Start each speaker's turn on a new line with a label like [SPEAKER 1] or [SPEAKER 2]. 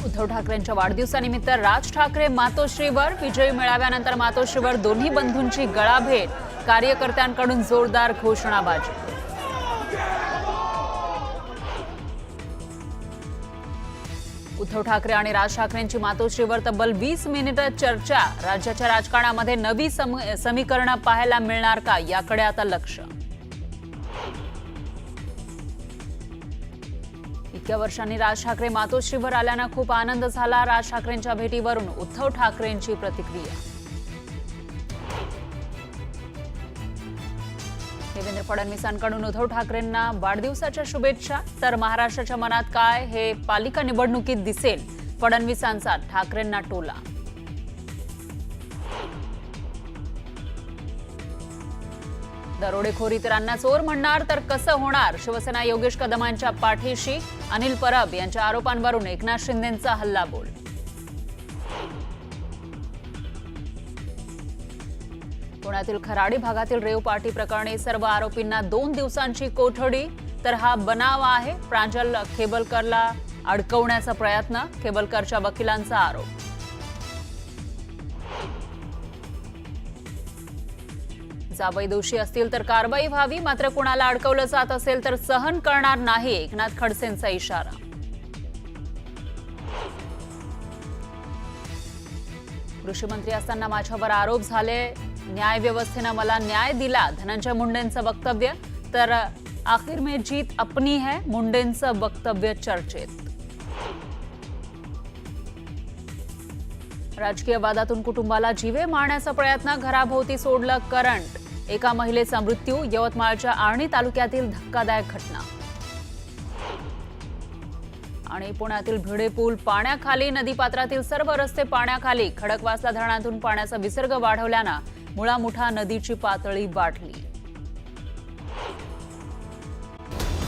[SPEAKER 1] उद्धव ठाकरेंच्या वाढदिवसानिमित्त राज ठाकरे मातोश्रीवर विजयी मेळाव्यानंतर मातोश्रीवर दोन्ही बंधूंची गळाभेट, कार्यकर्त्यांकडून जोरदार घोषणाबाजी। उद्धव ठाकरे आणि राज ठाकरेंची मातोश्रीवर तब्बल 20 मिनिटे चर्चा। राज्याच्या राजकारणामध्ये नवी समीकरण पाहायला मिळणार का, याकडे आता लक्ष। इतक्या वर्षांनी राज ठाकरे मातोश्रीवर आल्यानं खूप आनंद झाला। राज ठाकरेंच्या भेटीवरून उद्धव ठाकरेंची प्रतिक्रिया। देवेंद्र फडणवीसांकडून उद्धव ठाकरेंना वाढदिवसाच्या शुभेच्छा। तर महाराष्ट्राच्या मनात काय हे पालिका निवडणुकीत दिसेल, फडणवीसांचा ठाकरेंना टोला। दरोडेखोर इतरांना चोर म्हणणार तर कसं होणार, शिवसेना योगेश कदमांच्या पाठीशी। अनिल परब यांच्या आरोपांवरून एकनाथ शिंदेंचा हल्लाबोल। पुण्यातील खराडी भागातील रेव पार्टी प्रकरणी सर्व आरोपींना 2 दिवसांची कोठडी। तर हा बनाव आहे, प्रांजल खेबलकरला अडकवण्याचा प्रयत्न, खेबलकरच्या वकिलांचा आरोप। जावई दोषी असतील तर कारवाई व्हावी, मात्र कुणाला अडकवलं जात असेल तर सहन करणार नाही, एकनाथ खडसेंचा इशारा। कृषी मंत्री असताना माझ्यावर आरोप झाले, न्याय व्यवस्थेने मला न्याय दिला, धनंजय मुंडेंचं वक्तव्य। तर आखिर में जीत अपनी है, मुंडेंचं वक्तव्य चर्चेत। राजकीय वादातून कुटुंबाला जीवे मारण्याचा प्रयत्न, घराभोवती सोडलं करंट। एका महिलेचा मृत्यू, यवतमाळच्या आर्णी तालुक्यातील धक्कादायक घटना। आणि पुण्यातील भिडे पूल पाण्याखाली, नदीपात्रातील सर्व रस्ते पाण्याखाली। खडकवासला धरणातून पाण्याचा विसर्ग वाढवल्यानं मुळा मुठा नदीची पातळी वाढली।